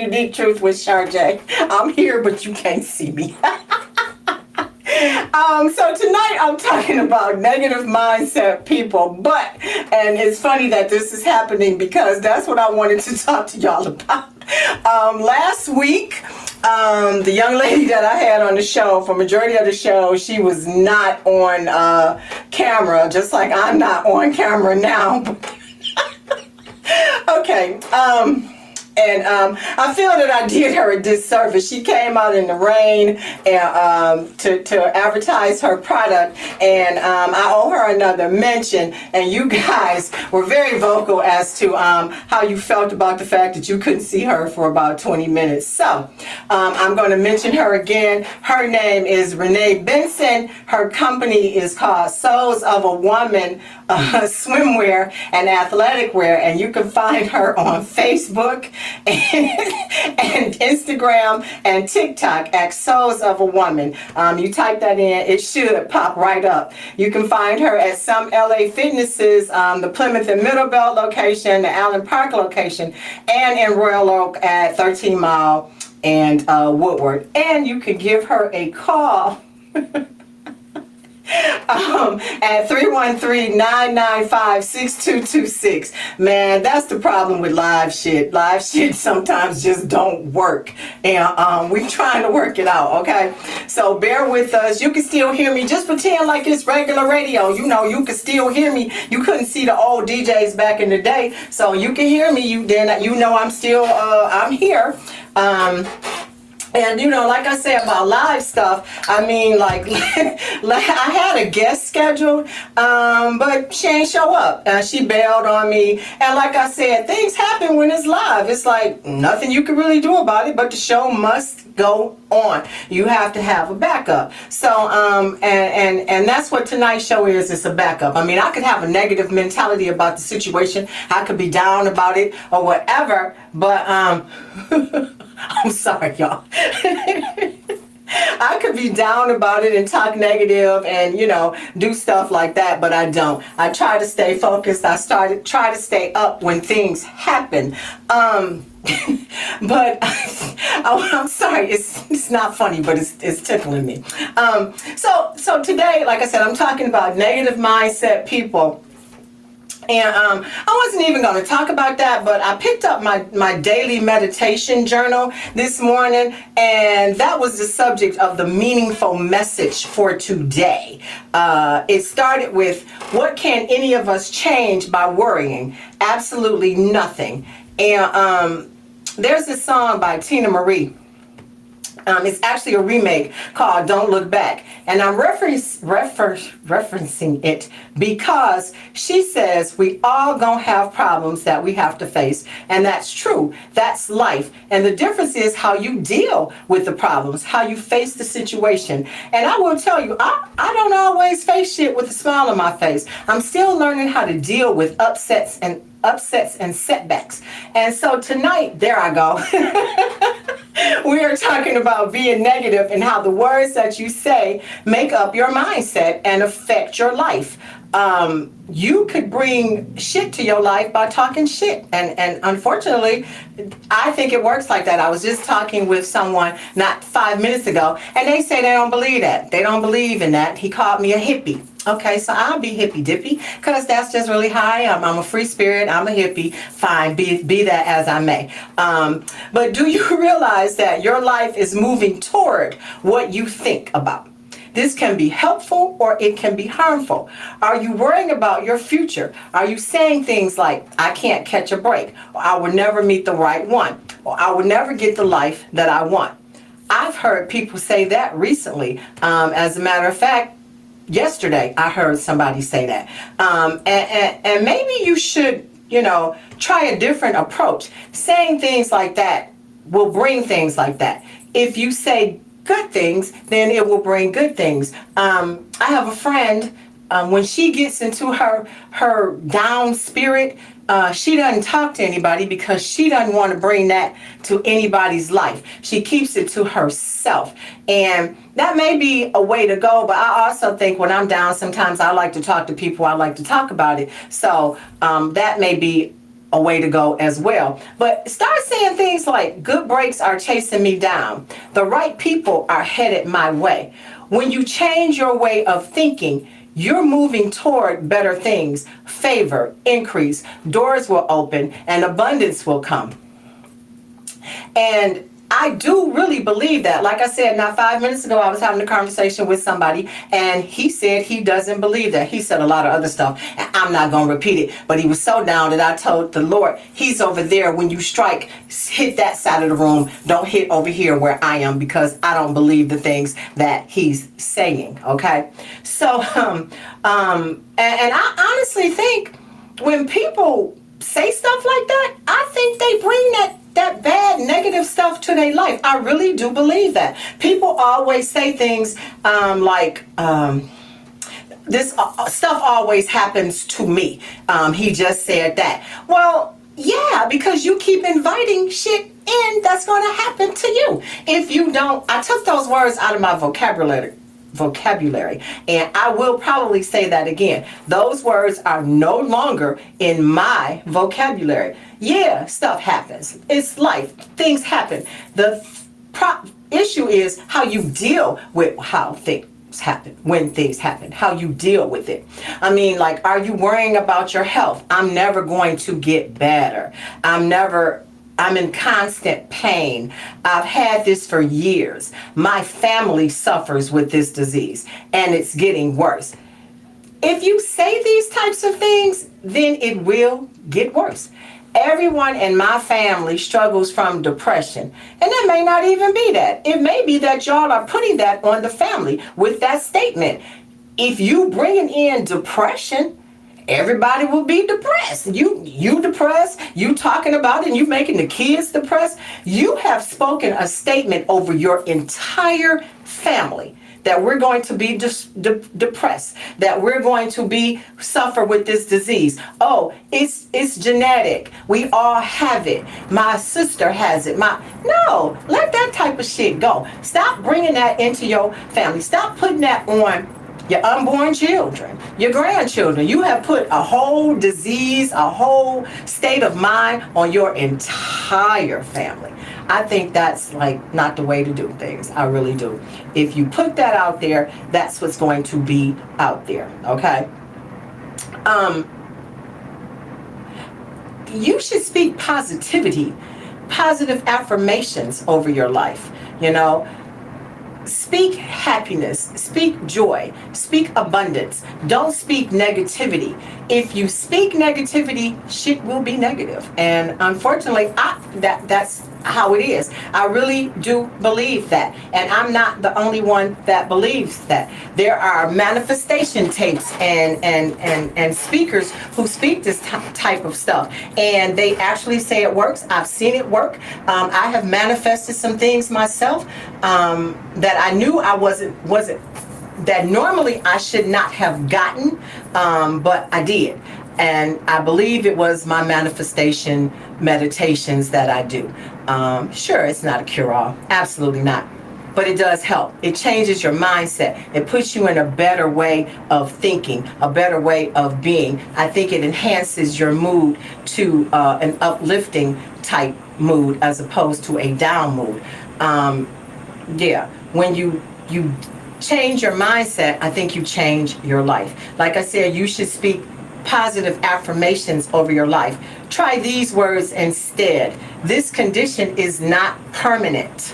Unique Truth with Sharjay. I'm here, but you can't see me. So tonight I'm talking about negative mindset people, and it's funny that this is happening because that's what I wanted to talk to y'all about. Last week, the young lady that I had on the show, for majority of the show, she was not on camera, just like I'm not on camera now. Okay. I feel that I did her a disservice. She came out in the rain and to advertise her product, and I owe her another mention. And you guys were very vocal as to how you felt about the fact that you couldn't see her for about 20 minutes. So I'm going to mention her again. Her name is Renee Benson. Her company is called Souls of a Woman Swimwear and Athletic Wear, and you can find her on Facebook and Instagram and TikTok at Souls of a Woman. You type that in, it should pop right up. You can find her at some LA Fitnesses, the Plymouth and Middlebelt location, the Allen Park location, and in Royal Oak at 13 Mile and Woodward. And you can give her a call at 313-995-6226. Man, that's the problem with live shit. Live shit sometimes just don't work, and we're trying to work it out. Okay, so bear with us. You can still hear me. Just pretend like it's regular radio. You know, you can still hear me. You couldn't see the old DJs back in the day, so you can hear me. You know I'm still I'm here. And, you know, like I say about live stuff, I mean, like I had a guest scheduled, but she ain't show up. She bailed on me. And like I said, things happen when it's live. It's like nothing you can really do about it, but the show must go on. You have to have a backup. So, and that's what tonight's show is. It's a backup. I mean, I could have a negative mentality about the situation. I could be down about it or whatever, but, I'm sorry, y'all. I could be down about it and talk negative and, you know, do stuff like that, but I don't. I try to stay focused. I try to stay up when things happen. But I'm sorry, it's not funny, but it's tickling me. So today, like I said, I'm talking about negative mindset people. And I wasn't even going to talk about that, but I picked up my daily meditation journal this morning, and that was the subject of the meaningful message for today. It started with, what can any of us change by worrying? Absolutely nothing. And there's this song by Tina Marie. It's actually a remake called Don't Look Back. And I'm referencing it because she says we all gonna have problems that we have to face. And that's true. That's life. And the difference is how you deal with the problems, how you face the situation. And I will tell you, I don't always face shit with a smile on my face. I'm still learning how to deal with upsets and setbacks. And so tonight, there I go. We are talking about being negative and how the words that you say make up your mindset and affect your life. You could bring shit to your life by talking shit. And unfortunately, I think it works like that. I was just talking with someone not 5 minutes ago, and they say they don't believe that. They don't believe in that. He called me a hippie. Okay, so I'll be hippy dippy because that's just really how I am. I'm a free spirit. I'm a hippie. Fine, be that as I may. But do you realize that your life is moving toward what you think about? This can be helpful or it can be harmful. Are you worrying about your future? Are you saying things like, I can't catch a break, or I will never meet the right one, or I will never get the life that I want? I've heard people say that recently. As a matter of fact, yesterday I heard somebody say that. And maybe you should, you know, try a different approach. Saying things like that will bring things like that. If you say good things, then it will bring good things. I have a friend, when she gets into her down spirit, she doesn't talk to anybody because she doesn't want to bring that to anybody's life. She keeps it to herself. And that may be a way to go, but I also think when I'm down, sometimes I like to talk to people. I like to talk about it. So that may be a way to go as well. But start saying things like, good breaks are chasing me down. The right people are headed my way. When you change your way of thinking, you're moving toward better things, favor, increase, doors will open, and abundance will come. And I do really believe that. Like I said, not 5 minutes ago, I was having a conversation with somebody, and he said he doesn't believe that. He said a lot of other stuff, and I'm not going to repeat it. But he was so down that I told the Lord, he's over there. When you strike, hit that side of the room. Don't hit over here where I am, because I don't believe the things that he's saying. Okay? So, and I honestly think when people say stuff like that, I think they bring that bad negative stuff to their life. I really do believe that. People always say things this stuff always happens to me. He just said that. Well, yeah, because you keep inviting shit in that's going to happen to you. If you don't, I took those words out of my vocabulary, and I will probably say that again. Those words are no longer in my vocabulary. Yeah, stuff happens. It's life. Things happen. The issue is how you deal with how things happen, when things happen, how you deal with it. I mean, like, are you worrying about your health? I'm never going to get better. I'm in constant pain. I've had this for years. My family suffers with this disease, and it's getting worse. If you say these types of things, then it will get worse. Everyone in my family struggles from depression, and it may not even be that. It may be that y'all are putting that on the family with that statement. If you bringing in depression, everybody will be depressed. You depressed, you talking about it, and you making the kids depressed. You have spoken a statement over your entire family that we're going to be depressed, that we're going to suffer with this disease. Oh, it's genetic. We all have it. My sister has it. No, let that type of shit go. Stop bringing that into your family. Stop putting that on your unborn children, your grandchildren. You have put a whole disease, a whole state of mind on your entire family. I think that's like not the way to do things. I really do. If you put that out there, that's what's going to be out there. Okay. You should speak positivity, positive affirmations over your life. You know, speak happiness, speak joy, speak abundance. Don't speak negativity. If you speak negativity, shit will be negative. And unfortunately, that's how it is. I really do believe that. And I'm not the only one that believes that. There are manifestation tapes and speakers who speak this type of stuff. And they actually say it works. I've seen it work. I have manifested some things myself that I knew I wasn't that normally I should not have gotten, but I did. And I believe it was my manifestation meditations that I do. Sure, it's not a cure-all. Absolutely not. But it does help. It changes your mindset. It puts you in a better way of thinking, a better way of being. I think it enhances your mood to an uplifting type mood as opposed to a down mood. Yeah, when you change your mindset, I think you change your life. Like I said, you should speak positive affirmations over your life. Try these words instead. This condition is not permanent.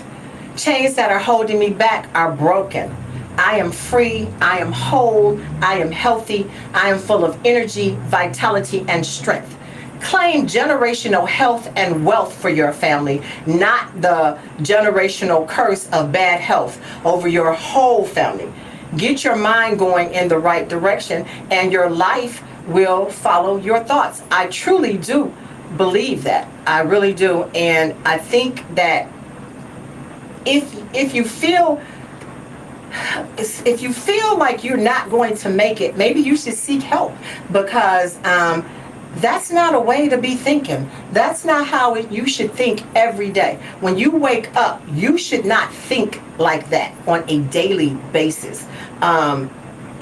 Chains that are holding me back are broken. I am free. I am whole. I am healthy. I am full of energy, vitality, and strength. Claim generational health and wealth for your family, not the generational curse of bad health over your whole family. Get your mind going in the right direction, and your life will follow your thoughts. I truly do believe that. I really do. And I think that if you feel like you're not going to make it, maybe you should seek help, because that's not a way to be thinking. That's not how you should think every day. When you wake up, you should not think like that on a daily basis.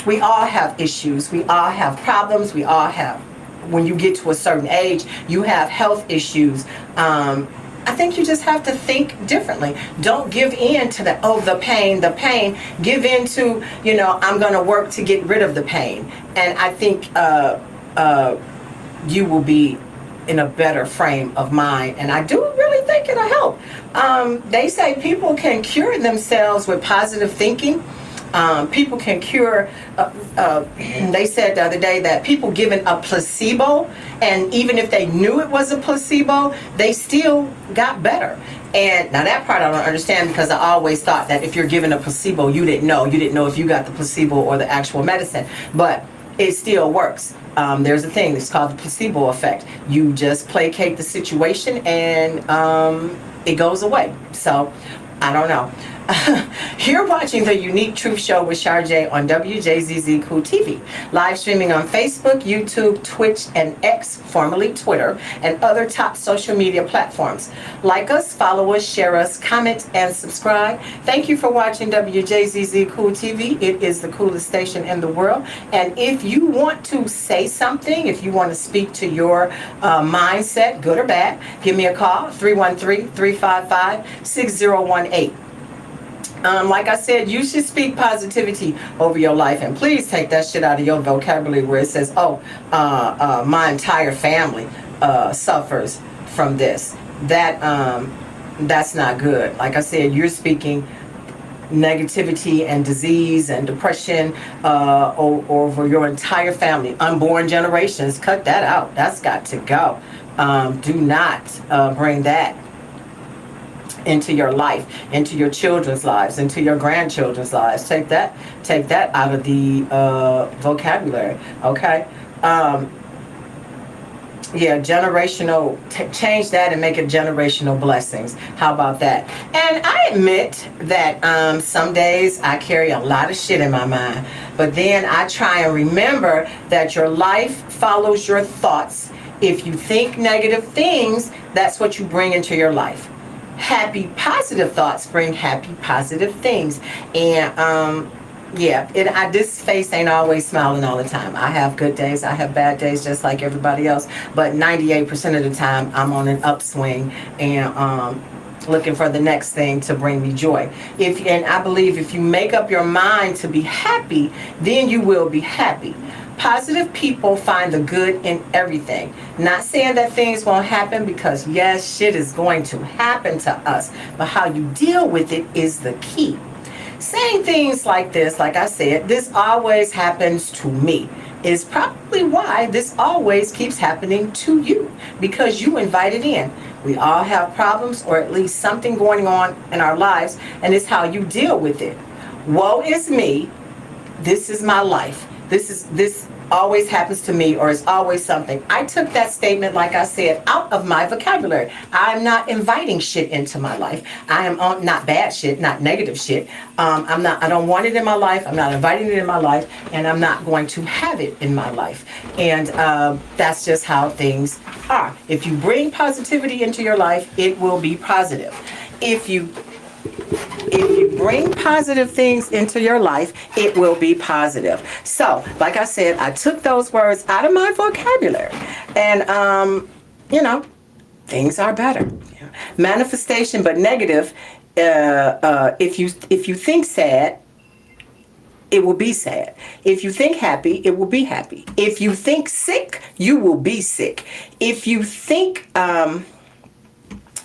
We all have issues. We all have problems. We all have when you get to a certain age, you have health issues. I think you just have to think differently. Don't give in to the pain, the pain. Give in to, I'm going to work to get rid of the pain. And I think you will be in a better frame of mind. And I do really think it'll help. They say people can cure themselves with positive thinking. People can cure, they said the other day that people given a placebo, and even if they knew it was a placebo, they still got better. And now that part I don't understand, because I always thought that if you're given a placebo, you didn't know if you got the placebo or the actual medicine, but it still works. There's a thing that's called the placebo effect. You just placate the situation and it goes away. So I don't know. You're watching the Unique Truth Show with Sharjay on Wjzz Cool TV. Live streaming on Facebook, YouTube, Twitch, and X, formerly Twitter, and other top social media platforms. Like us, follow us, share us, comment, and subscribe. Thank you for watching Wjzz Cool TV. It is the coolest station in the world. And if you want to say something, if you want to speak to your mindset, good or bad, give me a call, 313-355-6018. Like I said, you should speak positivity over your life, and please take that shit out of your vocabulary where it says, my entire family suffers from this. That's not good. Like I said, you're speaking negativity and disease and depression over your entire family. Unborn generations, cut that out. That's got to go. Do not bring that into your life, into your children's lives, into your grandchildren's lives. Take that out of the vocabulary. Okay. Generational, change that and make it generational blessings. How about that? And I admit that some days I carry a lot of shit in my mind, but then I try and remember that your life follows your thoughts. If you think negative things, that's what you bring into your life. Happy, positive thoughts bring happy, positive things. And this face ain't always smiling all the time. I have good days, I have bad days, just like everybody else. But 98% of the time, I'm on an upswing and looking for the next thing to bring me joy. And I believe if you make up your mind to be happy, then you will be happy. Positive people find the good in everything. Not saying that things won't happen, because yes, shit is going to happen to us, but how you deal with it is the key. Saying things like this, like I said, this always happens to me, is probably why this always keeps happening to you, because you invite it in. We all have problems, or at least something going on in our lives, and it's how you deal with it. Woe is me. This is my life. This always happens to me, or it's always something. I took that statement, like I said, out of my vocabulary. I'm not inviting shit into my life. I am on, not bad shit, not negative shit. I don't want it in my life. I'm not inviting it in my life, and I'm not going to have it in my life. And that's just how things are. If you bring positivity into your life, it will be positive. If you bring positive things into your life, it will be positive. So, like I said, I took those words out of my vocabulary, and things are better. Manifestation, but negative. If you think sad, it will be sad. If you think happy, it will be happy. If you think sick, you will be sick. If you think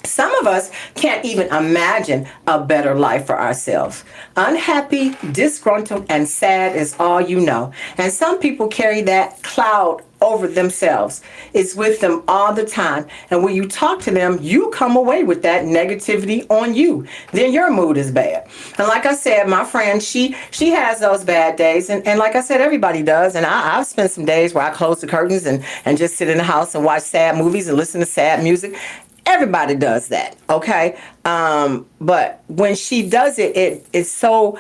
some of us can't even imagine a better life for ourselves. Unhappy, disgruntled, and sad is all you know. And some people carry that cloud over themselves. It's with them all the time. And when you talk to them, you come away with that negativity on you. Then your mood is bad. And like I said, my friend, she has those bad days. And like I said, everybody does. And I've spent some days where I close the curtains and just sit in the house and watch sad movies and listen to sad music. Everybody does that, okay? But when she does it, it's so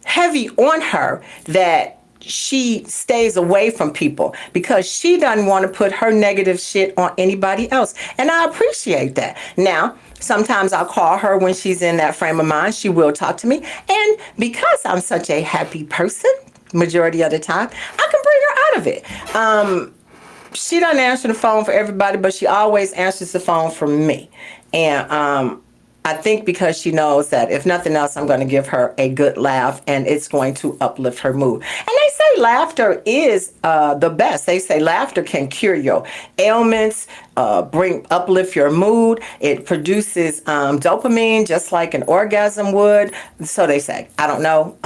heavy on her that she stays away from people, because she doesn't want to put her negative shit on anybody else. And I appreciate that. Now, sometimes I'll call her when she's in that frame of mind. She will talk to me. And because I'm such a happy person, majority of the time, I can bring her out of it. she doesn't answer the phone for everybody, but she always answers the phone for me. And I think because she knows that if nothing else, I'm going to give her a good laugh and it's going to uplift her mood. And they say laughter is the best. They say laughter can cure your ailments, uplift your mood. It produces dopamine just like an orgasm would. So they say. I don't know.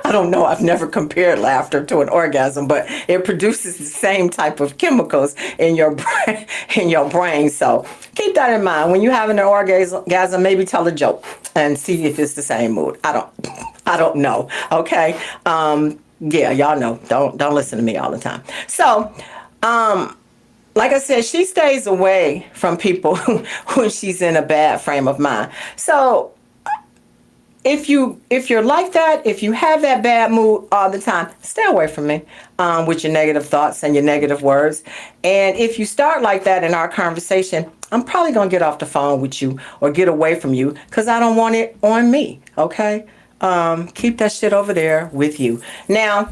I don't know. I've never compared laughter to an orgasm, but it produces the same type of chemicals in your brain. So keep that in mind. When you're having an orgasm, maybe tell a joke and see if it's the same mood. I don't know. Okay. Yeah, y'all know. Don't listen to me all the time. So, like I said, she stays away from people when she's in a bad frame of mind. So if you're like that, if you have that bad mood all the time, stay away from me with your negative thoughts and your negative words. And if you start like that in our conversation, I'm probably going to get off the phone with you or get away from you because I don't want it on me. Okay? Keep that shit over there with you. Now,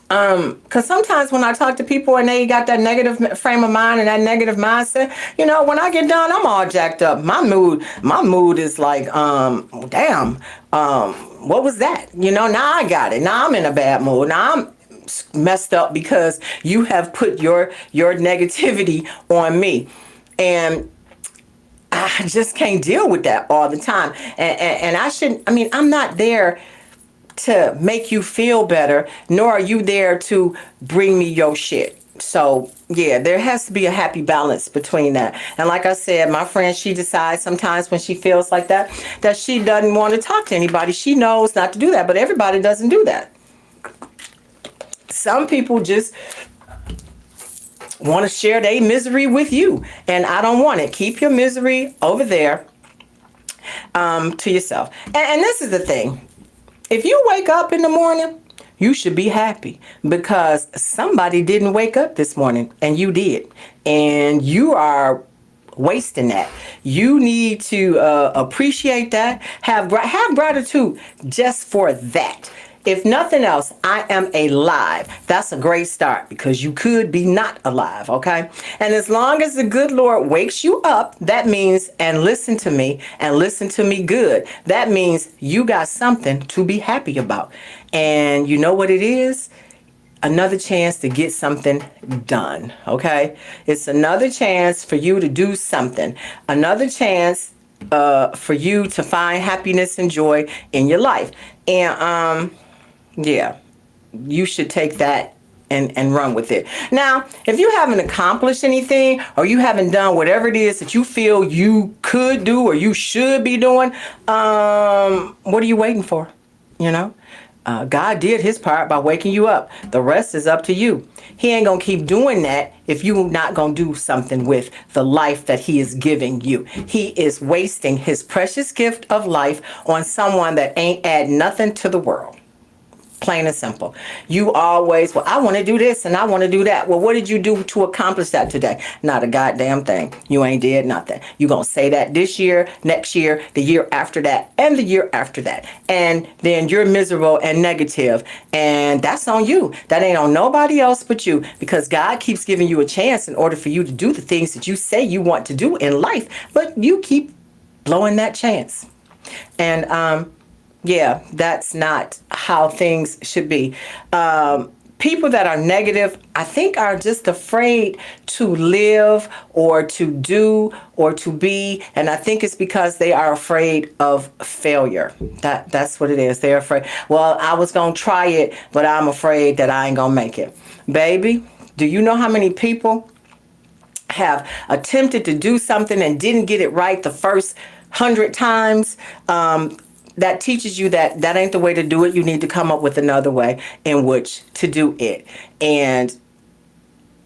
because sometimes when I talk to people and they got that negative frame of mind and that negative mindset, when I get done, I'm all jacked up. My mood is like, damn, what was that? Now I got it. Now I'm in a bad mood. Now I'm messed up because you have put your negativity on me. And I just can't deal with that all the time. And I shouldn't, I'm not there to make you feel better, nor are you there to bring me your shit. So yeah, there has to be a happy balance between that. And like I said, my friend, she decides sometimes when she feels like that she doesn't want to talk to anybody. She knows not to do that, but everybody doesn't do that. Some people just want to share their misery with you, and I don't want it. Keep your misery over there to yourself. And this is the thing. If you wake up in the morning, you should be happy because somebody didn't wake up this morning and you did. And you are wasting that. You need to appreciate that. Have gratitude just for that. If nothing else, I am alive. That's a great start because you could be not alive, okay? And as long as the good Lord wakes you up, that means, and listen to me good, that means you got something to be happy about. And you know what it is? Another chance to get something done, okay? It's another chance for you to do something. Another chance for you to find happiness and joy in your life. And, yeah, you should take that and run with it. Now, if you haven't accomplished anything or you haven't done whatever it is that you feel you could do or you should be doing, what are you waiting for? God did his part by waking you up. The rest is up to you. He ain't going to keep doing that if you're not going to do something with the life that he is giving you. He is wasting his precious gift of life on someone that ain't add nothing to the world. Plain and simple. You always, I want to do this and I want to do that. Well, what did you do to accomplish that today? Not a goddamn thing. You ain't did nothing. You're going to say that this year, next year, the year after that, and the year after that. And then you're miserable and negative. And that's on you. That ain't on nobody else but you, because God keeps giving you a chance in order for you to do the things that you say you want to do in life. But you keep blowing that chance. And, yeah, that's not how things should be. People that are negative, I think, are just afraid to live or to do or to be. And I think it's because they are afraid of failure. That's what it is. They're afraid. Well, I was going to try it, but I'm afraid that I ain't going to make it. Baby, do you know how many people have attempted to do something and didn't get it right the first 100 times? That teaches you that ain't the way to do it. You need to come up with another way in which to do it. And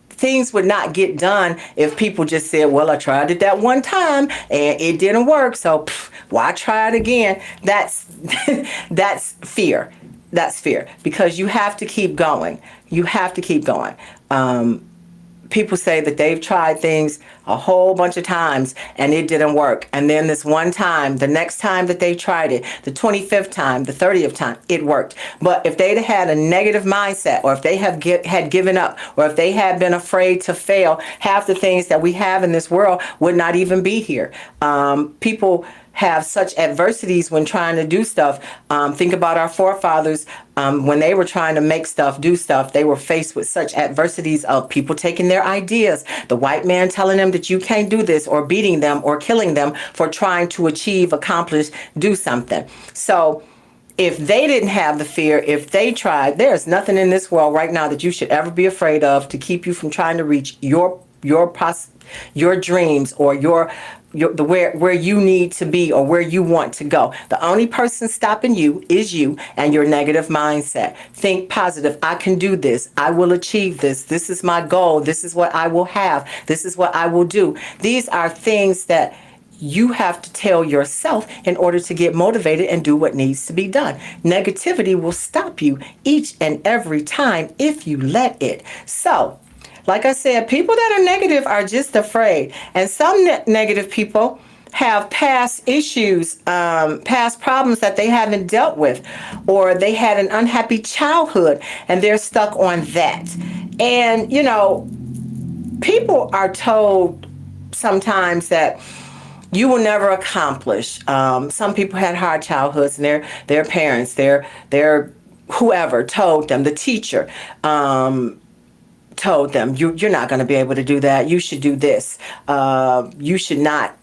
things would not get done if people just said, well, I tried it that one time and it didn't work, so why try it again? That's fear. That's fear, because you have to keep going. You have to keep going. people say that they've tried things a whole bunch of times and it didn't work. And then this one time, the next time that they tried it, the 25th time, the 30th time, it worked. But if they'd had a negative mindset, or if they had given up, or if they had been afraid to fail, half the things that we have in this world would not even be here. People have such adversities when trying to do stuff. Think about our forefathers. When they were trying to make stuff, do stuff, they were faced with such adversities of people taking their ideas, the white man telling them that you can't do this, or beating them or killing them for trying to achieve, accomplish, do something. So if they didn't have the fear, if they tried, there's nothing in this world right now that you should ever be afraid of to keep you from trying to reach your dreams, or where you need to be, or where you want to go. The only person stopping you is you and your negative mindset. Think positive. I can do this. I will achieve this. This is my goal. This is what I will have. This is what I will do. These are things that you have to tell yourself in order to get motivated and do what needs to be done. Negativity will stop you each and every time if you let it. So, like I said, people that are negative are just afraid. And some negative people have past issues, past problems that they haven't dealt with, or they had an unhappy childhood and they're stuck on that. And, people are told sometimes that you will never accomplish. Some people had hard childhoods, and their parents, their whoever told them, the teacher, told them, you're not going to be able to do that. You should do this. You should not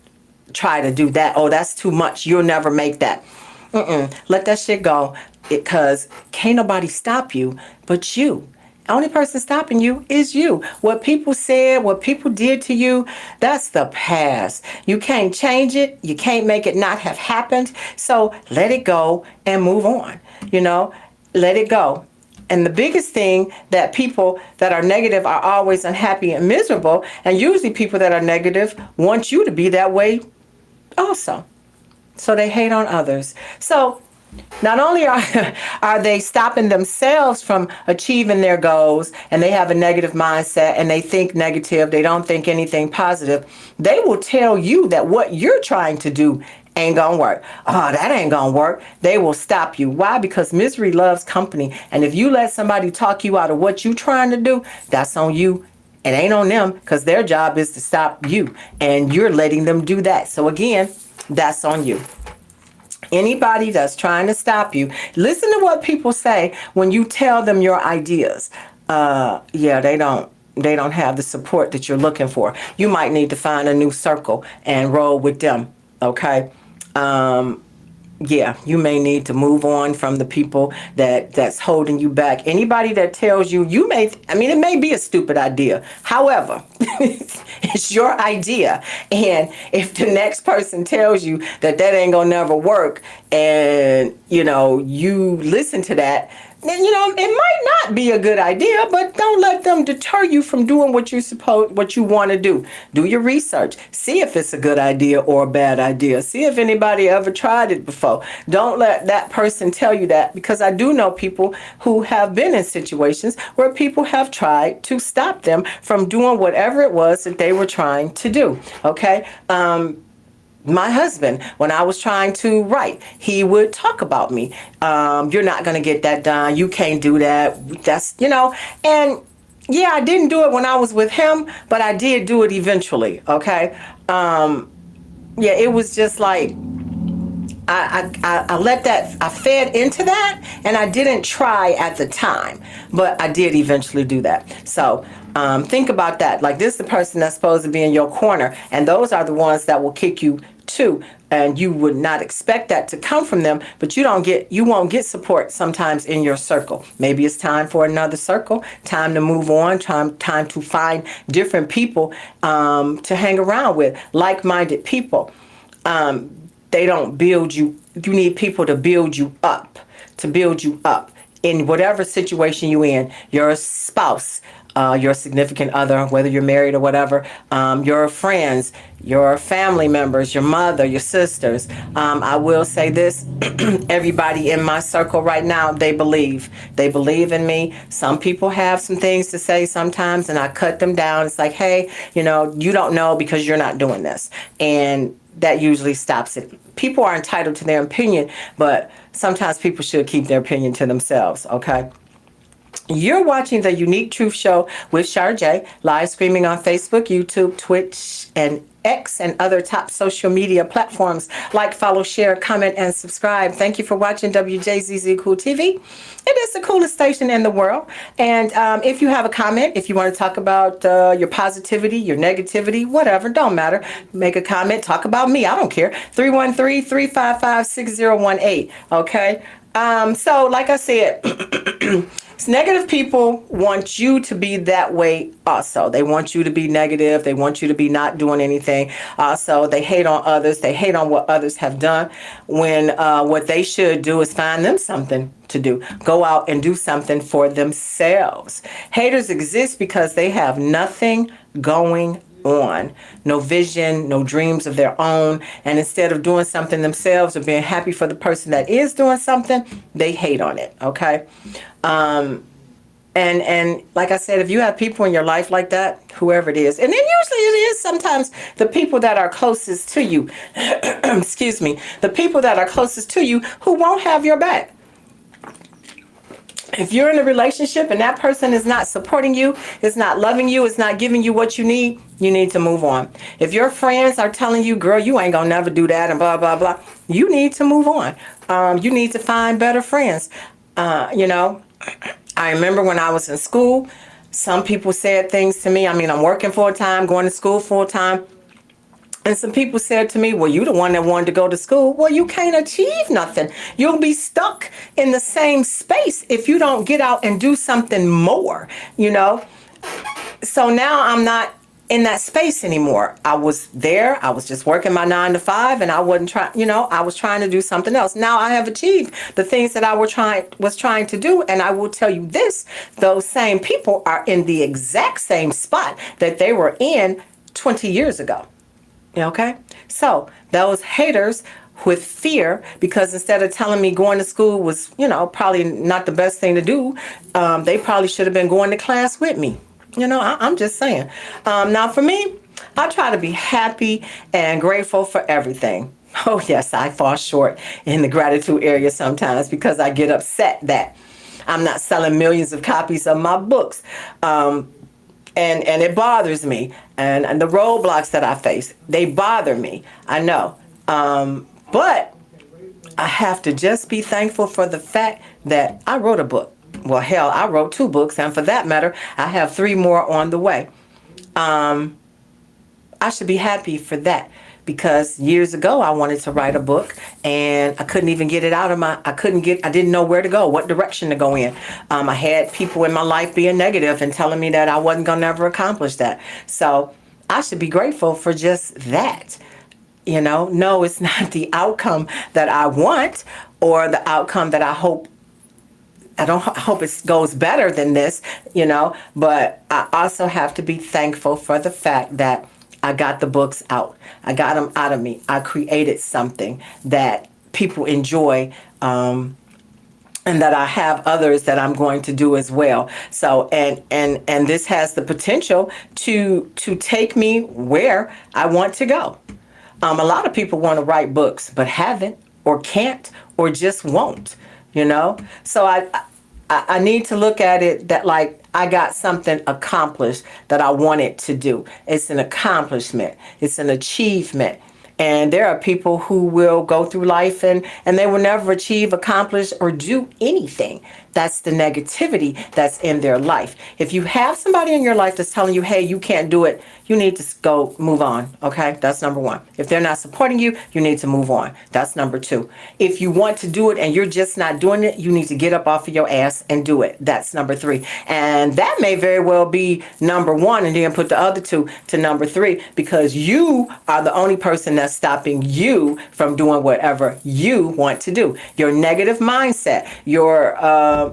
try to do that. Oh, that's too much. You'll never make that. Let that shit go, because can't nobody stop you but you. The only person stopping you is you. What people said, what people did to you, that's the past. You can't change it. You can't make it not have happened. So let it go and move on. Let it go. And the biggest thing, that people that are negative are always unhappy and miserable. And usually people that are negative want you to be that way also. So they hate on others. So not only are they stopping themselves from achieving their goals, and they have a negative mindset and they think negative, they don't think anything positive, they will tell you that what you're trying to do ain't gonna work. Oh, that ain't gonna work. They will stop you. Why? Because misery loves company. And if you let somebody talk you out of what you're trying to do, that's on you. It ain't on them, because their job is to stop you, and you're letting them do that. So again, that's on you. Anybody that's trying to stop you, listen to what people say when you tell them your ideas. They don't have the support that you're looking for. You might need to find a new circle and roll with them. Okay. You may need to move on from the people that's holding you back. Anybody that tells you, it may be a stupid idea. However, it's your idea. And if the next person tells you that ain't gonna never work, and, you listen to that, then, it might not be a good idea, but don't let them deter you from doing what you want to do. Do your research. See if it's a good idea or a bad idea. See if anybody ever tried it before. Don't let that person tell you that, because I do know people who have been in situations where people have tried to stop them from doing whatever it was that they were trying to do. Okay? My husband, when I was trying to write, he would talk about me. You're not going to get that done. You can't do that. That's, and yeah, I didn't do it when I was with him, but I did do it eventually. Okay. It was just like, I let that, I fed into that, and I didn't try at the time, but I did eventually do that. So, think about that. Like, this is the person that's supposed to be in your corner, and those are the ones that will kick you too. And you would not expect that to come from them, but you won't get support sometimes in your circle. Maybe it's time for another circle, time to move on, time to find different people to hang around with, like-minded people. They don't build you. You need people to build you up in whatever situation you're in, your spouse, your significant other, whether you're married or whatever, your friends, your family members, your mother, your sisters. I will say this, everybody in my circle right now, they believe. They believe in me. Some people have some things to say sometimes, and I cut them down. It's like, hey, you don't know because you're not doing this. And that usually stops it. People are entitled to their opinion, but sometimes people should keep their opinion to themselves, okay? You're watching the Unique Truth Show with Sharjay, live streaming on Facebook, YouTube, Twitch, and X, and other top social media platforms. Like, follow, share, comment, and subscribe. Thank you for watching Wjzz Cool TV. It is the coolest station in the world. And if you have a comment, if you want to talk about your positivity, your negativity, whatever, don't matter. Make a comment. Talk about me. I don't care. 313-355-6018. Okay? So, like I said, negative people want you to be that way also. They want you to be negative. They want you to be not doing anything. Also, they hate on others. They hate on what others have done, when what they should do is find them something to do. Go out and do something for themselves. Haters exist because they have nothing going on, no vision, no dreams of their own, and instead of doing something themselves or being happy for the person that is doing something, they hate on it. Okay. And like I said, if you have people in your life like that, whoever it is, and then usually it is sometimes the people that are closest to you, excuse me, the people that are closest to you who won't have your back. If you're in a relationship and that person is not supporting you, is not loving you, is not giving you what you need to move on. If your friends are telling you, girl, you ain't gonna never do that and blah, blah, blah, you need to move on. You need to find better friends. I remember when I was in school, some people said things to me. I mean, I'm working full time, going to school full time. And some people said to me, well, you the one that wanted to go to school. Well, you can't achieve nothing. You'll be stuck in the same space if you don't get out and do something more, So now I'm not in that space anymore. I was there. I was just working my 9 to 5, and I wasn't trying, I was trying to do something else. Now I have achieved the things that I was trying to do. And I will tell you this, those same people are in the exact same spot that they were in 20 years ago. Okay, so those haters with fear, because instead of telling me going to school was, probably not the best thing to do, they probably should have been going to class with me. I'm just saying. Now, for me, I try to be happy and grateful for everything. Oh, yes, I fall short in the gratitude area sometimes because I get upset that I'm not selling millions of copies of my books. And it bothers me. And the roadblocks that I face, they bother me. I know. But I have to just be thankful for the fact that I wrote a book. Well, hell, I wrote 2 books. And for that matter, I have 3 more on the way. I should be happy for that. Because years ago, I wanted to write a book and I couldn't even get it out of I didn't know where to go, what direction to go in. I had people in my life being negative and telling me that I wasn't going to ever accomplish that. So I should be grateful for just that. No, it's not the outcome that I want or the outcome that I hope. I hope it goes better than this, but I also have to be thankful for the fact that I got the books out. I got them out of me. I created something that people enjoy, and that I have others that I'm going to do as well. So, and this has the potential to take me where I want to go. A lot of people want to write books, but haven't, or can't, or just won't. So I need to look at it that like I got something accomplished that I wanted to do. It's an accomplishment. It's an achievement. And there are people who will go through life and they will never achieve, accomplish, or do anything. That's the negativity that's in their life. If you have somebody in your life that's telling you, hey, you can't do it, you need to go move on. Okay, that's number 1. If they're not supporting you, you need to move on. That's number 2. If you want to do it and you're just not doing it, you need to get up off of your ass and do it. That's number 3. And that may very well be number 1, and then put the other 2 to number 3, because you are the only person that's stopping you from doing whatever you want to do. Your negative mindset, your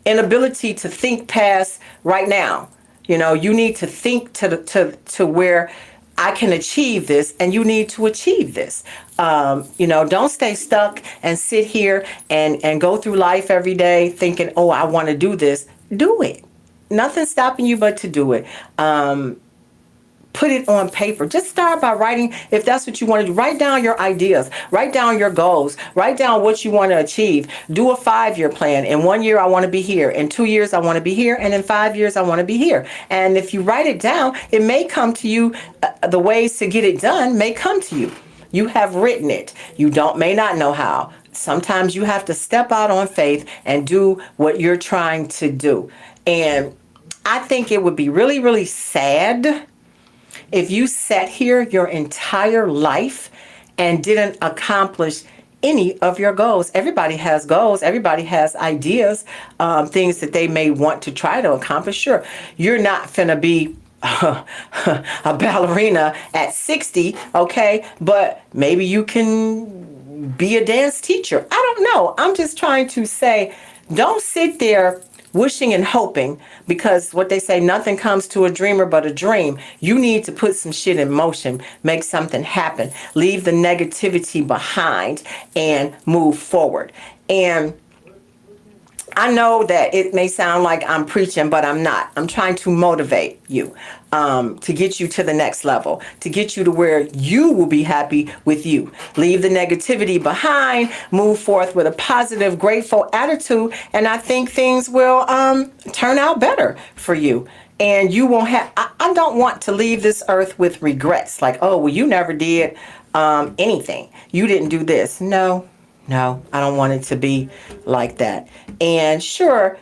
inability to think past right now. You need to think to where I can achieve this, and you need to achieve this. Don't stay stuck and sit here and go through life every day thinking, oh, I want to do this. Do it. Nothing's stopping you but to do it. Put it on paper. Just start by writing. If that's what you want to do, write down your ideas, write down your goals, write down what you want to achieve. Do a 5-year plan. In 1 year, I want to be here. In 2 years, I want to be here. And in 5 years, I want to be here. And if you write it down, it may come to you. The ways to get it done may come to you. You have written it. You may not know how. Sometimes you have to step out on faith and do what you're trying to do. And I think it would be really, really sad if you sat here your entire life and didn't accomplish any of your goals. Everybody has goals. Everybody has ideas, things that they may want to try to accomplish. Sure, you're not finna be a ballerina at 60, okay? But maybe you can be a dance teacher. I don't know. I'm just trying to say, don't sit there wishing and hoping, because what they say, nothing comes to a dreamer but a dream. You need to put some shit in motion, make something happen, leave the negativity behind and move forward. And I know that it may sound like I'm preaching, but I'm not. I'm trying to motivate you, to get you to the next level, to get you to where you will be happy with you. Leave the negativity behind, move forth with a positive, grateful attitude, and I think things will turn out better for you. And you won't have, I don't want to leave this earth with regrets, like, oh, well, you never did anything. You didn't do this. No, I don't want it to be like that. And sure,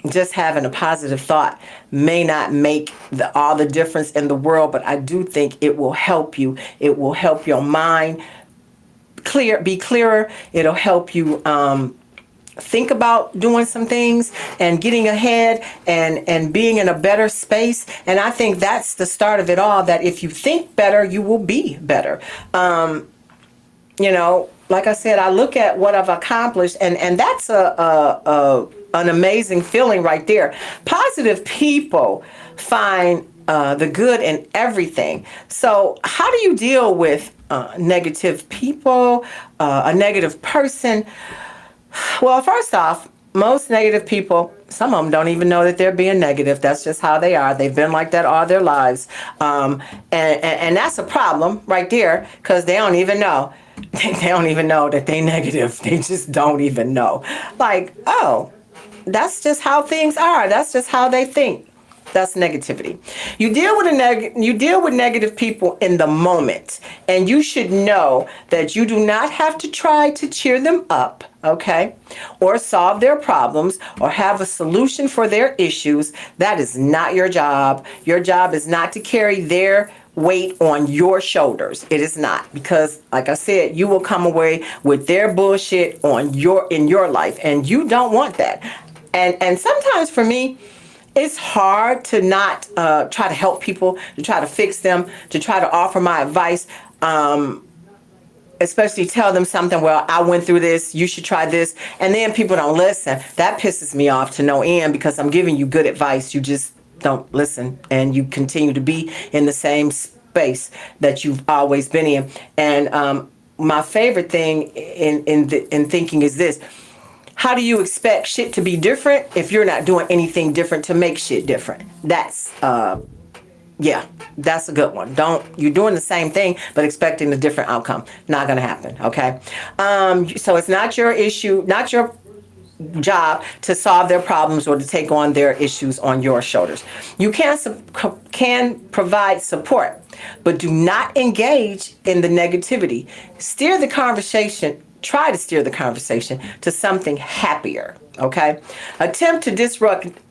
just having a positive thought may not make all the difference in the world, but I do think it will help you. It will help your mind be clearer. It'll help you think about doing some things and getting ahead and being in a better space. And I think that's the start of it all, that if you think better, you will be better. Like I said, I look at what I've accomplished, and that's an amazing feeling right there. Positive people find the good in everything. So how do you deal with negative people, a negative person? Well, first off, most negative people, some of them don't even know that they're being negative. That's just how they are. They've been like that all their lives. And that's a problem right there, because they don't even know. They don't even know that they're negative. They just don't even know. Like, oh, that's just how things are. That's just how they think. That's negativity. You deal with negative people in the moment, and you should know that you do not have to try to cheer them up, okay, or solve their problems or have a solution for their issues. That is not your job. Your job is not to carry their weight on your shoulders. It is not, because like I said, you will come away with their bullshit in your life, and you don't want that. And sometimes for me, it's hard to not try to help people, to try to fix them, to try to offer my advice, especially tell them something. Well, I went through this, you should try this, and then people don't listen. That pisses me off to no end, because I'm giving you good advice. You just don't listen, and you continue to be in the same space that you've always been in. And my favorite thing in thinking is this: how do you expect shit to be different if you're not doing anything different to make shit different? That's that's a good one. You're doing the same thing but expecting a different outcome. Not gonna happen. Okay. So it's not your issue, not your job to solve their problems or to take on their issues on your shoulders. You can provide support, but do not engage in the negativity. Try to steer the conversation to something happier, okay? Attempt to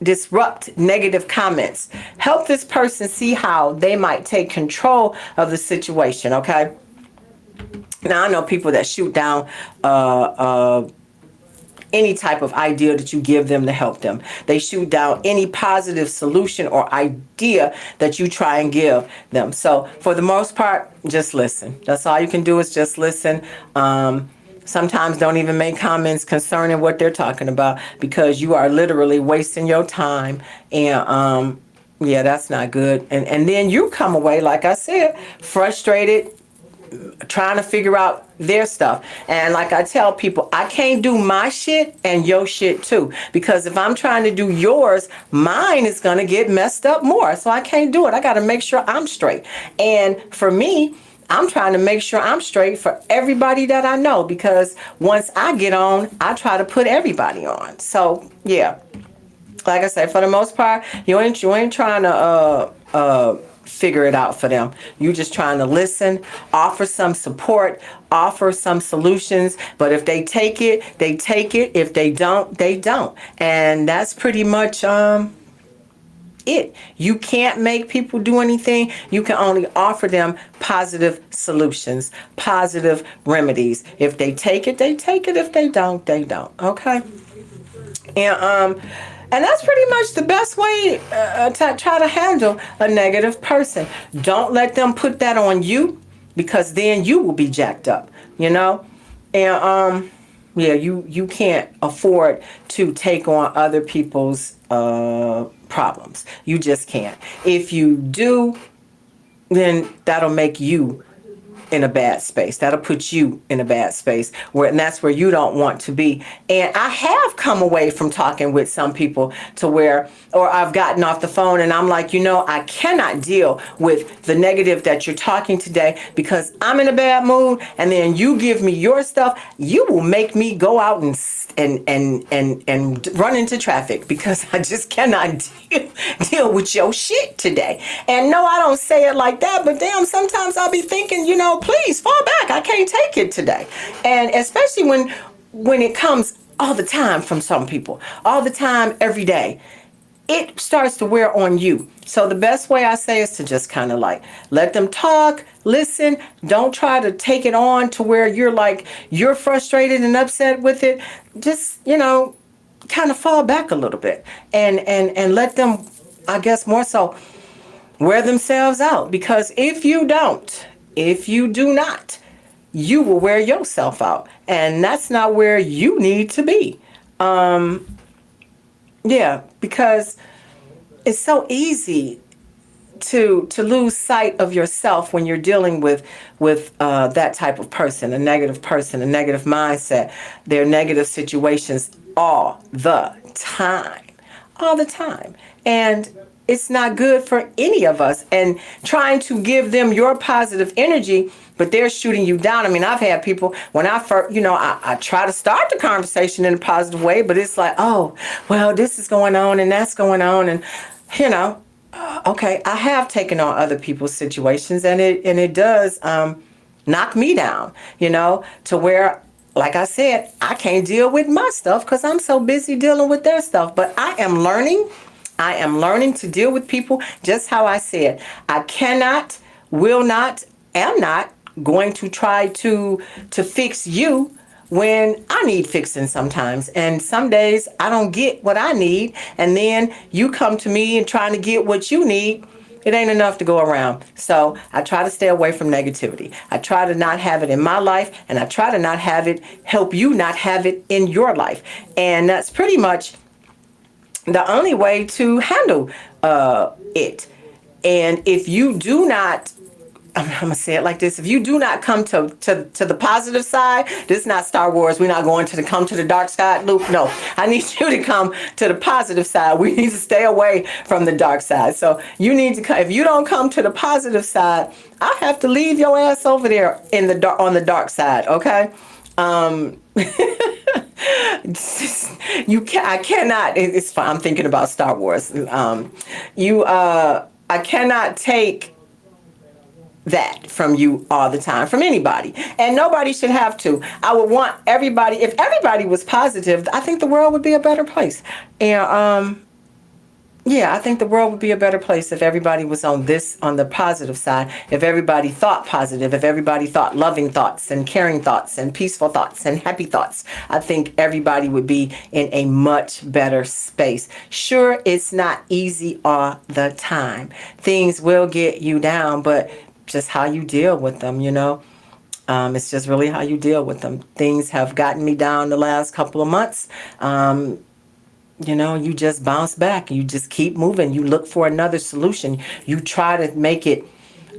disrupt negative comments. Help this person see how they might take control of the situation, okay? Now, I know people that shoot down any type of idea that you give them to help them. They shoot down any positive solution or idea that you try and give them. So for the most part, just listen. That's all you can do, is just listen. Sometimes don't even make comments concerning what they're talking about, because you are literally wasting your time. And yeah, that's not good. And then you come away, like I said, frustrated, trying to figure out their stuff. And like I tell people, I can't do my shit and your shit too, because if I'm trying to do yours, mine is going to get messed up more. So I can't do it. I got to make sure I'm straight. And for me, I'm trying to make sure I'm straight for everybody that I know, because once I get on, I try to put everybody on. So yeah, like I said, for the most part, you ain't trying to figure it out for them. You just trying to listen, offer some support, offer some solutions. But if they take it, they take it. If they don't, they don't. And that's pretty much it. You can't make people do anything. You can only offer them positive solutions, positive remedies. If they take it, they take it. If they don't, they don't. Okay. And that's pretty much the best way to try to handle a negative person. Don't let them put that on you, because then you will be jacked up, you know? And yeah, you can't afford to take on other people's problems. You just can't. If you do, then that'll make you in a bad space. That'll put you in a bad space, and that's where you don't want to be. And I have come away from talking with some people to where, or I've gotten off the phone and I'm like, I cannot deal with the negative that you're talking today, because I'm in a bad mood, and then you give me your stuff, you will make me go out and run into traffic, because I just cannot deal with your shit today. And no, I don't say it like that, but damn, sometimes I'll be thinking, please fall back. I can't take it today. And especially when it comes all the time from some people, all the time, every day, it starts to wear on you. So the best way I say is to just kind of like let them talk, listen. Don't try to take it on to where you're frustrated and upset with it. Just, kind of fall back a little bit and let them, I guess more so, wear themselves out. Because if you do not, you will wear yourself out. And that's not where you need to be. Yeah, because it's so easy to lose sight of yourself when you're dealing with that type of person, a negative mindset, their negative situations all the time. And it's not good for any of us. And trying to give them your positive energy, but they're shooting you down. I mean, I've had people, when I first, I try to start the conversation in a positive way, but it's like, oh, well, this is going on and that's going on. And, okay, I have taken on other people's situations, and it does knock me down, to where, like I said, I can't deal with my stuff because I'm so busy dealing with their stuff. But I am learning to deal with people just how I said. I cannot, will not, am not going to try to fix you when I need fixing sometimes. And some days I don't get what I need, and then you come to me and trying to get what you need. It ain't enough to go around. So I try to stay away from negativity. I try to not have it in my life, and I try to not have it, help you not have it in your life. And that's pretty much the only way to handle it. And if you do not, I'm going to say it like this. If you do not come to the positive side, this is not Star Wars. We're not going to come to the dark side, Luke. No, I need you to come to the positive side. We need to stay away from the dark side. So you need to come. If you don't come to the positive side, I have to leave your ass over there on the dark side. Okay. I cannot. It's fine. I'm thinking about Star Wars. I cannot take that from you all the time, from anybody, and nobody should have to. I would want everybody, if everybody was positive, I think the world would be a better place. And yeah, I think the world would be a better place if everybody was on the positive side, if everybody thought positive, if everybody thought loving thoughts and caring thoughts and peaceful thoughts and happy thoughts. I think everybody would be in a much better space. Sure, it's not easy all the time. Things will get you down, but just how you deal with them, It's just really how you deal with them. Things have gotten me down the last couple of months. You just bounce back. You just keep moving. You look for another solution. You try to make it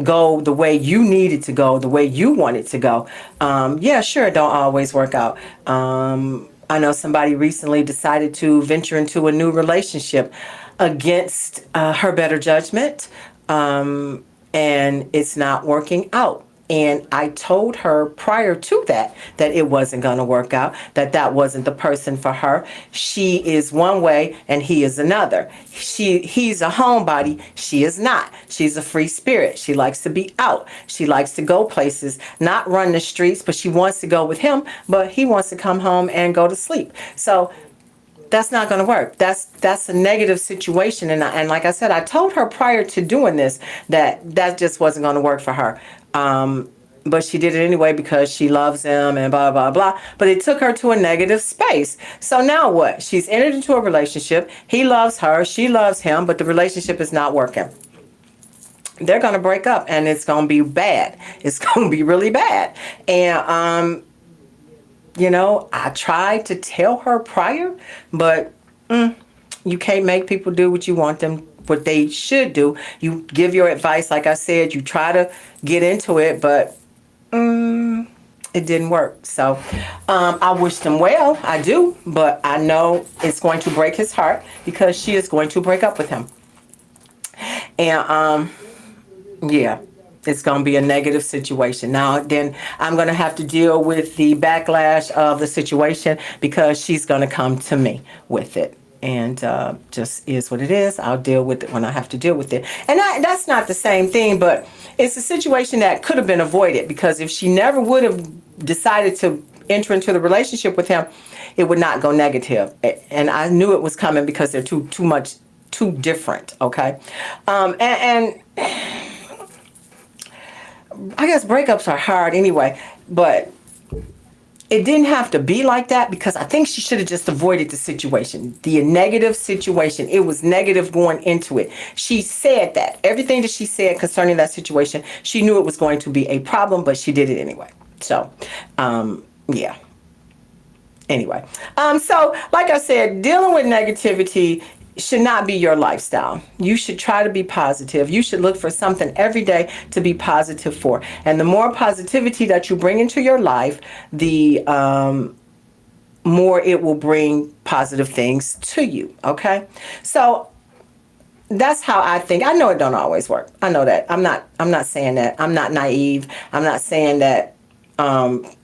go the way you need it to go, the way you want it to go. Yeah, sure, it don't always work out. I know somebody recently decided to venture into a new relationship against her better judgment, and it's not working out. And I told her prior to that that it wasn't going to work out, that that wasn't the person for her. She is one way and he is another. He's a homebody. She is not. She's a free spirit. She likes to be out. She likes to go places, not run the streets, but she wants to go with him, but he wants to come home and go to sleep. So that's not going to work. That's a negative situation. And like I said, I told her prior to doing this that just wasn't going to work for her. But she did it anyway because she loves him and blah, blah, blah. But it took her to a negative space. So now what? She's entered into a relationship. He loves her. She loves him. But the relationship is not working. They're going to break up and it's going to be bad. It's going to be really bad. And, I tried to tell her prior, but you can't make people do what you want them, what they should do. You give your advice, like I said, you try to get into it, but it didn't work. So I wish them well, I do, but I know it's going to break his heart because she is going to break up with him. And yeah. It's going to be a negative situation. Now, then I'm going to have to deal with the backlash of the situation because she's going to come to me with it. And just is what it is. I'll deal with it when I have to deal with it. And that's not the same thing, but it's a situation that could have been avoided because if she never would have decided to enter into the relationship with him, it would not go negative. And I knew it was coming because they're too different. Okay. And I guess breakups are hard anyway, but it didn't have to be like that because I think she should have just avoided the situation, the negative situation. It was negative going into it. She said that. Everything that she said concerning that situation, she knew it was going to be a problem, but she did it anyway. So, yeah. Anyway, so like I said, dealing with negativity should not be your lifestyle. You should try to be positive. You should look for something every day to be positive for. And the more positivity that you bring into your life, the more it will bring positive things to you. Okay? So that's how I think. I know it don't always work. I know that. I'm not saying that. I'm not naive. I'm not saying that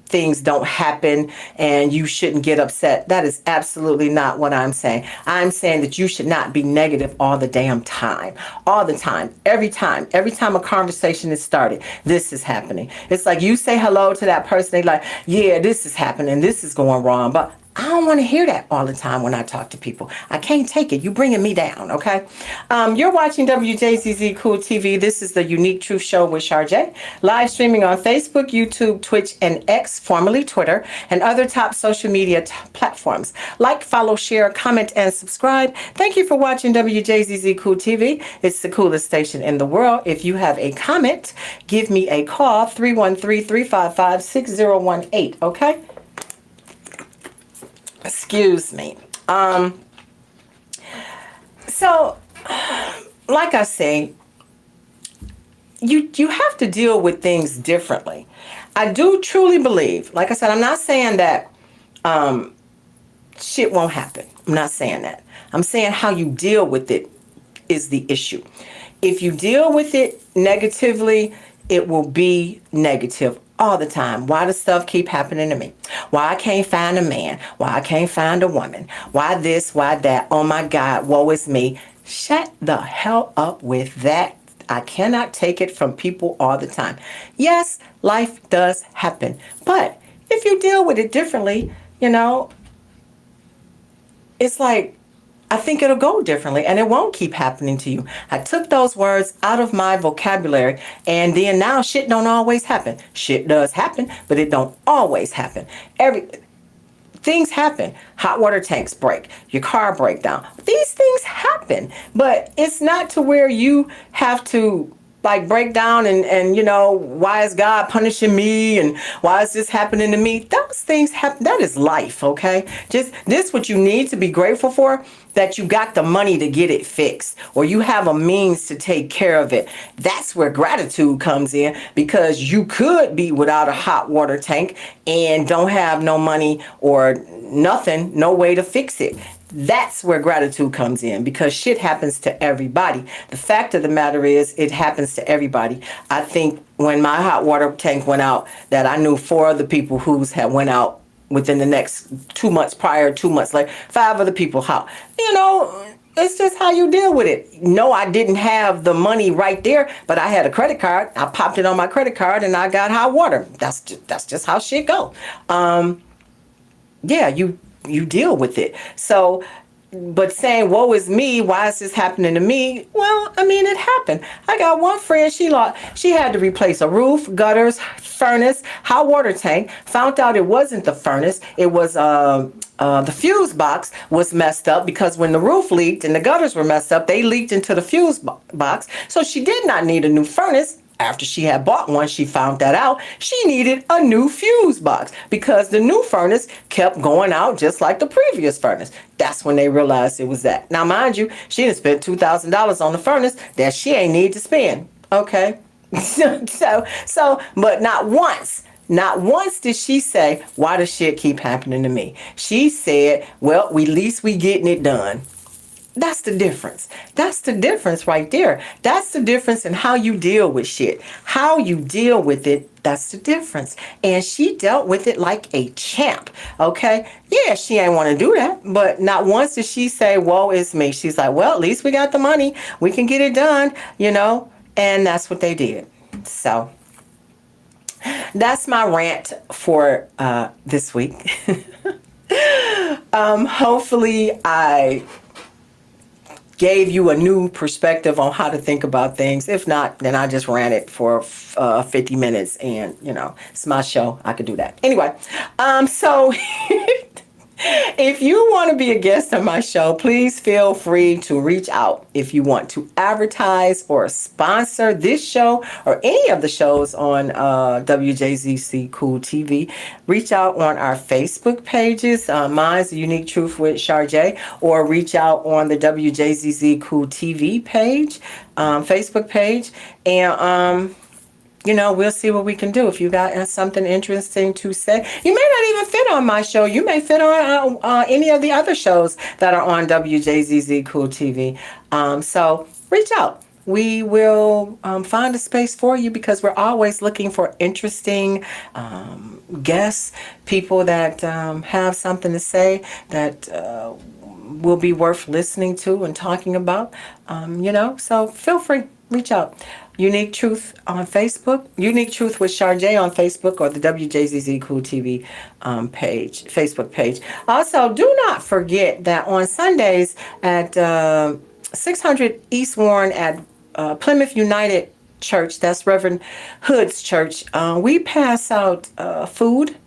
things don't happen and you shouldn't get upset. That is absolutely not what I'm saying. I'm saying that you should not be negative all the damn time. All the time. Every time a conversation is started, this is happening. It's like you say hello to that person, they like, yeah, this is happening, this is going wrong. But I don't want to hear that all the time when I talk to people. I can't take it. You're bringing me down, okay? You're watching Wjzz Cool TV. This is the Unique Truth Show with Sharjay. Live streaming on Facebook, YouTube, Twitch, and X, formerly Twitter, and other top social media platforms. Like, follow, share, comment, and subscribe. Thank you for watching Wjzz Cool TV. It's the coolest station in the world. If you have a comment, give me a call, 313-355-6018, okay? Excuse me. So, like I say, you have to deal with things differently. I do truly believe, like I said, I'm not saying that shit won't happen. I'm not saying that. I'm saying how you deal with it is the issue. If you deal with it negatively, it will be negative all the time. Why does stuff keep happening to me? Why I can't find a man? Why I can't find a woman? Why this? Why that? Oh my God, woe is me. Shut the hell up with that. I cannot take it from people all the time. Yes, life does happen. But if you deal with it differently, it's like, I think it'll go differently and it won't keep happening to you. I took those words out of my vocabulary and then now shit don't always happen. Shit does happen, but it don't always happen. Things happen. Hot water tanks break. Your car break down. These things happen, but it's not to where you have to like break down and why is God punishing me and why is this happening to me? Those things happen. That is life, okay? Just this what you need to be grateful for, that you got the money to get it fixed or you have a means to take care of it. That's where gratitude comes in, because you could be without a hot water tank and don't have no money or nothing, no way to fix it. That's where gratitude comes in, because shit happens to everybody. The fact of the matter is, it happens to everybody. I think when my hot water tank went out, that I knew 4 other people whose had went out within the next 2 months prior, 2 months later, 5 other people. How, it's just how you deal with it. No, I didn't have the money right there, but I had a credit card. I popped it on my credit card and I got hot water. That's just how shit go. Yeah, you deal with it. So, but saying, woe is me, why is this happening to me? Well, I mean, it happened. I got one friend, she had to replace a roof, gutters, furnace, hot water tank. Found out it wasn't the furnace. It was the fuse box was messed up, because when the roof leaked and the gutters were messed up, they leaked into the fuse box. So she did not need a new furnace. After she had bought one, she found that out. She needed a new fuse box because the new furnace kept going out just like the previous furnace. That's when they realized it was that. Now, mind you, she done spent $2,000 on the furnace that she ain't need to spend. Okay. But not once did she say, why does shit keep happening to me? She said, well, at least we getting it done. That's the difference. That's the difference right there. That's the difference in how you deal with shit. How you deal with it, that's the difference. And she dealt with it like a champ, okay? Yeah, she ain't want to do that, but not once did she say, woe is me. She's like, well, at least we got the money. We can get it done, and that's what they did. So that's my rant for this week. Hopefully I gave you a new perspective on how to think about things. If not, then I just ran it for 50 minutes and, it's my show. I could do that. Anyway, so if you want to be a guest on my show, please feel free to reach out. If you want to advertise or sponsor this show or any of the shows on Wjzz Cool TV, reach out on our Facebook pages. Mine's The Unique Truth with Sharjay, or reach out on the Wjzz Cool TV page, Facebook page, and we'll see what we can do. If you got something interesting to say, you may not even fit on my show. You may fit on any of the other shows that are on Wjzz Cool TV. So reach out. We will find a space for you, because we're always looking for interesting guests, people that have something to say that will be worth listening to and talking about. So feel free, reach out. Unique Truth on Facebook, Unique Truth with Sharjay on Facebook, or the Wjzz Cool TV Facebook page. Also, do not forget that on Sundays at 600 East Warren at Plymouth United Church, that's Reverend Hood's church, we pass out food.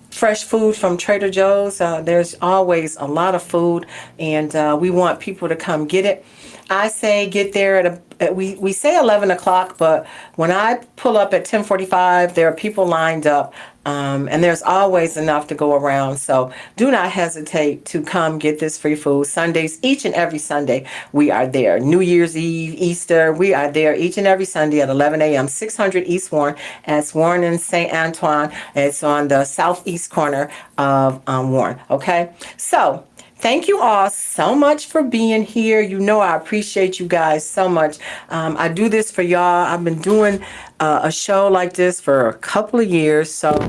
Fresh food from Trader Joe's. There's always a lot of food, and we want people to come get it. I say get there we say 11 o'clock, but when I pull up at 10:45, there are people lined up, and there's always enough to go around. So do not hesitate to come get this free food. Sundays, each and every Sunday, we are there. New Year's Eve, Easter, we are there each and every Sunday at 11 a.m., 600 East Warren. It's Warren and St. Antoine. It's on the southeast corner of Warren, okay? So thank you all so much for being here. I appreciate you guys so much. I do this for y'all. I've been doing a show like this for a couple of years, so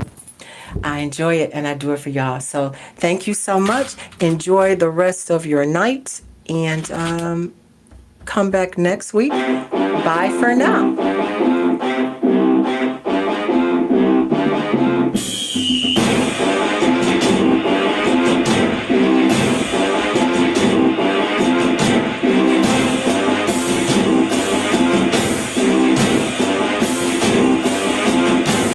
I enjoy it and I do it for y'all. So thank you so much. Enjoy the rest of your night, and come back next week. Bye for now.